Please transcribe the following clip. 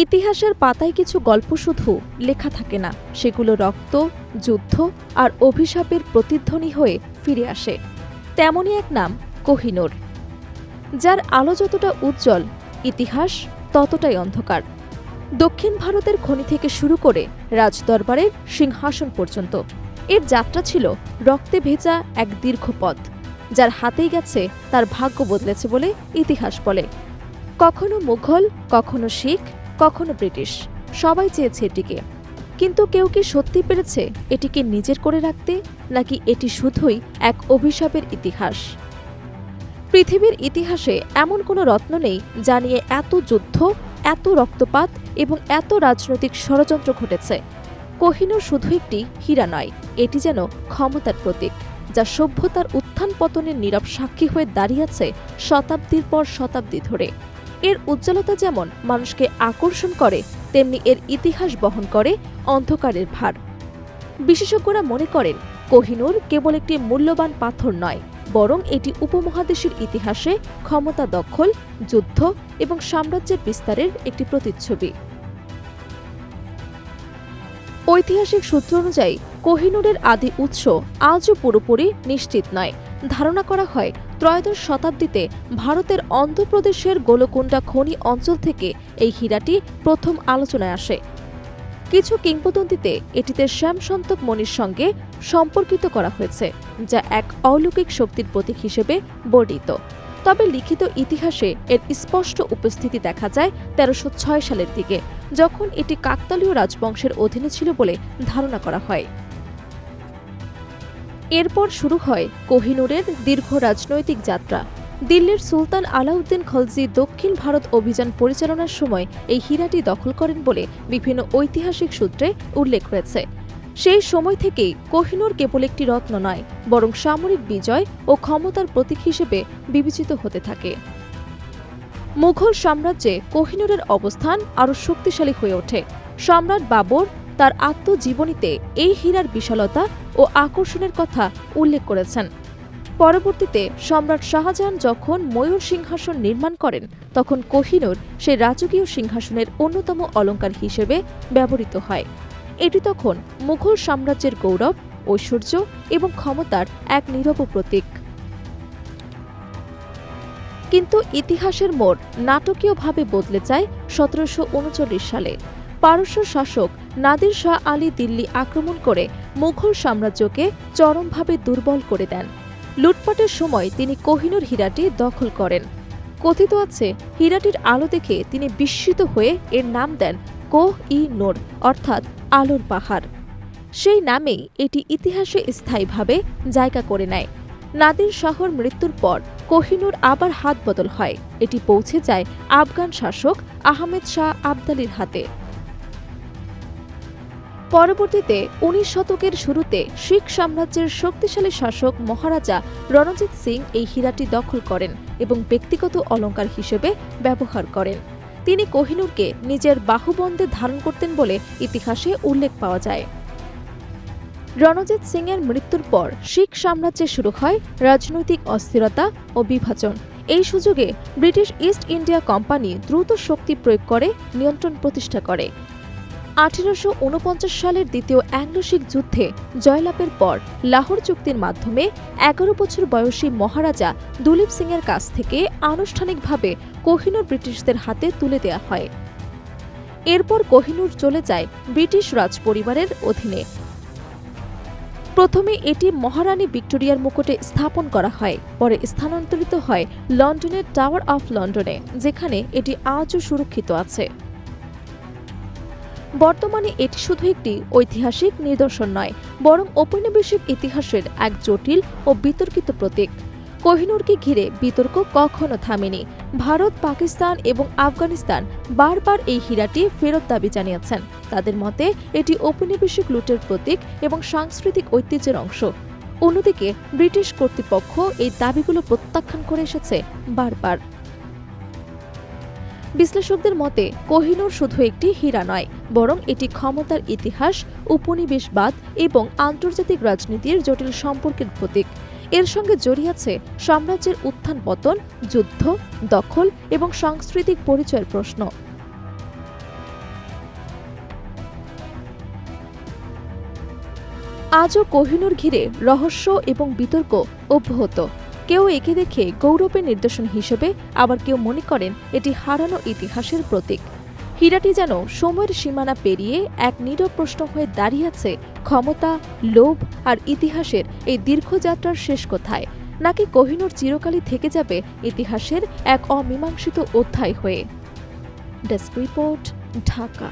ইতিহাসের পাতায় কিছু গল্প শুধু লেখা থাকে না, সেগুলো রক্ত, যুদ্ধ আর অভিশাপের প্রতিধ্বনি হয়ে ফিরে আসে। তেমনই এক নাম কোহিনূর, যার আলো যতটা উজ্জ্বল, ইতিহাস ততটাই অন্ধকার। দক্ষিণ ভারতের খনি থেকে শুরু করে রাজদরবারের সিংহাসন পর্যন্ত এর যাত্রা ছিল রক্তে ভেজা এক দীর্ঘ পথ, যার হাতেই গেছে তার ভাগ্য বদলেছে বলে ইতিহাস বলে। কখনো মুঘল, কখনো শিখ, কখনো ব্রিটিশ, সবাই চেয়েছে এটিকে, কিন্তু কেউ কি সত্যি পেরেছে এটিকে নিজের করে রাখতে, নাকি এটি শুধুই এক অভিশাপের ইতিহাস? পৃথিবীর ইতিহাসে এমন কোনো রত্ন নেই যা নিয়ে এত যুদ্ধ, এত রক্তপাত এবং এত রাজনৈতিক ষড়যন্ত্র ঘটেছে। কোহিনূর শুধু একটি হীরা নয়, এটি যেন ক্ষমতার প্রতীক, যা সভ্যতার উত্থান পতনের নীরব সাক্ষী হয়ে দাঁড়িয়েছে শতাব্দীর পর শতাব্দী ধরে। এর উজ্জ্বলতা যেমন মানুষকে আকর্ষণ করে, তেমনি এর ইতিহাস বহন করে অন্ধকারের ভার। বিশেষজ্ঞরা মনে করেন কোহিনূর কেবল একটি মূল্যবান পাথর নয়, বরং এটি উপমহাদেশের ইতিহাসে ক্ষমতা দখল, যুদ্ধ এবং সাম্রাজ্যের বিস্তারের একটি প্রতিচ্ছবি। ঐতিহাসিক সূত্র অনুযায়ী কোহিনূরের আদি উৎস আজও পুরোপুরি নিশ্চিত নয়। ধারণা করা হয় ত্রয়োদশ শতাব্দীতে ভারতের অন্ধ্রপ্রদেশের গোলকোন্ডা খনি অঞ্চল থেকে এই হীরাটি প্রথম আলোচনায় আসে। কিছু কিংবদন্তিতে এটিতে শ্যামসন্তক মণির সঙ্গে সম্পর্কিত করা হয়েছে, যা এক অলৌকিক শক্তির প্রতীক হিসেবে বর্ণিত। তবে লিখিত ইতিহাসে এর স্পষ্ট উপস্থিতি দেখা যায় ১৩০৬ সালের দিকে, যখন এটি কাকতালীয় রাজবংশের অধীনে ছিল বলে ধারণা করা হয়। এরপর শুরু হয় কোহিনূরের দীর্ঘ রাজনৈতিক যাত্রা। দিল্লির সুলতান আলাউদ্দিন খলজি দক্ষিণ ভারত অভিযান পরিচালনার সময় এই হীরাটি দখল করেন বলে বিভিন্ন ঐতিহাসিক সূত্রে উল্লেখ রয়েছে। সেই সময় থেকেই কোহিনূর কেবল একটি রত্ন নয়, বরং সামরিক বিজয় ও ক্ষমতার প্রতীক হিসেবে বিবেচিত হতে থাকে। মুঘল সাম্রাজ্যে কোহিনূরের অবস্থান আরও শক্তিশালী হয়ে ওঠে। সম্রাট বাবর তার আত্মজীবনীতে এই হীরার বিশালতা ও আকর্ষণের কথা উল্লেখ করেছেন। পরবর্তীতে সম্রাট শাহজাহান যখন ময়ূর সিংহাসন নির্মাণ করেন, তখন কোহিনূর সেই রাজকীয় সিংহাসনের অন্যতম অলঙ্কার হিসেবে ব্যবহৃত হয়। এটি তখন মুঘল সাম্রাজ্যের গৌরব, ঐশ্বর্য এবং ক্ষমতার এক নীরব প্রতীক। কিন্তু ইতিহাসের মোড় নাটকীয়ভাবে বদলে যায় ১৭৩৯ সালে। পারস্য শাসক নাদির শাহ আলী দিল্লি আক্রমণ করে মুঘল সাম্রাজ্যকে চরমভাবে দুর্বল করে দেন। লুটপাটের সময় তিনি কোহিনূর হীরাটি দখল করেন। কথিত আছে, হীরাটির আলো দেখে তিনি বিস্মিত হয়ে এর নাম দেন কোহ-ই-নূর, অর্থাৎ আলোর পাহাড়। সেই নামেই এটি ইতিহাসে স্থায়ীভাবে জায়গা করে নেয়। নাদির শাহর মৃত্যুর পর কোহিনূর আবার হাত বদল হয়। এটি পৌঁছে যায় আফগান শাসক আহমেদ শাহ আবদালির হাতে। পরবর্তীতে ১৯ শতকের শুরুতে শিখ সাম্রাজ্যের শক্তিশালী শাসক মহারাজা রণজিৎ সিং এই হীরাটি দখল করেন এবং ব্যক্তিগত অলঙ্কার হিসেবে ব্যবহার করেন। তিনি কোহিনূরকে নিজের বাহুবন্ধে ধারণ করতেন বলে ইতিহাসে উল্লেখ পাওয়া যায়। রণজিৎ সিংয়ের মৃত্যুর পর শিখ সাম্রাজ্যে শুরু হয় রাজনৈতিক অস্থিরতা ও বিভাজন। এই সুযোগে ব্রিটিশ ইস্ট ইন্ডিয়া কোম্পানি দ্রুত শক্তি প্রয়োগ করে নিয়ন্ত্রণ প্রতিষ্ঠা করে। ১৮৪৯ সালের দ্বিতীয় অ্যাংলো শিখ যুদ্ধে জয়লাভের পর লাহোর চুক্তির মাধ্যমে ১১ বছর বয়সী মহারাজা দুলীপ সিংয়ের কাছ থেকে আনুষ্ঠানিকভাবে কোহিনূর ব্রিটিশদের হাতে তুলে দেওয়া হয়। এরপর কোহিনূর চলে যায় ব্রিটিশ রাজপরিবারের অধীনে। প্রথমে এটি মহারানী ভিক্টোরিয়ার মুকুটে স্থাপন করা হয়, পরে স্থানান্তরিত হয় লন্ডনের টাওয়ার অফ লন্ডনে, যেখানে এটি আজও সুরক্ষিত আছে। বর্তমানে এটি শুধু একটি ঐতিহাসিক নিদর্শন নয়, বরং ঔপনিবেশিক ইতিহাসের এক জটিল ও বিতর্কিত প্রতীক। কোহিনূরকে ঘিরে বিতর্ক কখনো থামেনি। ভারত, পাকিস্তান এবং আফগানিস্তান বারবার এই হীরাটি ফেরত দাবি জানিয়েছেন। তাদের মতে এটি ঔপনিবেশিক লুটের প্রতীক এবং সাংস্কৃতিক ঐতিহ্যের অংশ। অন্যদিকে ব্রিটিশ কর্তৃপক্ষ এই দাবিগুলো প্রত্যাখ্যান করে এসেছে বারবার। বিশ্লেষকদের মতে কোহিনূর শুধু একটি হীরা নয়, বরং এটি ক্ষমতার ইতিহাস, উপনিবেশবাদ এবং আন্তর্জাতিক রাজনীতির জটিল সম্পর্কের প্রতীক। এর সঙ্গে জড়িয়ে আছে সাম্রাজ্যের উত্থান পতন, যুদ্ধ, দখল এবং সাংস্কৃতিক পরিচয়ের প্রশ্ন। আজও কোহিনূর ঘিরে রহস্য এবং বিতর্ক অব্যাহত। কেউ একে দেখে গৌরবের নিদর্শন হিসেবে, আবার কেউ মনে করেন এটি হারানো ইতিহাসের প্রতীক। হীরাটি যেন সময়ের সীমানা পেরিয়ে এক নীরব প্রশ্ন হয়ে দাঁড়িয়ে আছে, ক্ষমতা, লোভ আর ইতিহাসের এই দীর্ঘযাত্রার শেষ কোথায়? নাকি কোহিনূর চিরকালই থেকে যাবে ইতিহাসের এক অমীমাংসিত অধ্যায় হয়ে? Desk report, Dhaka.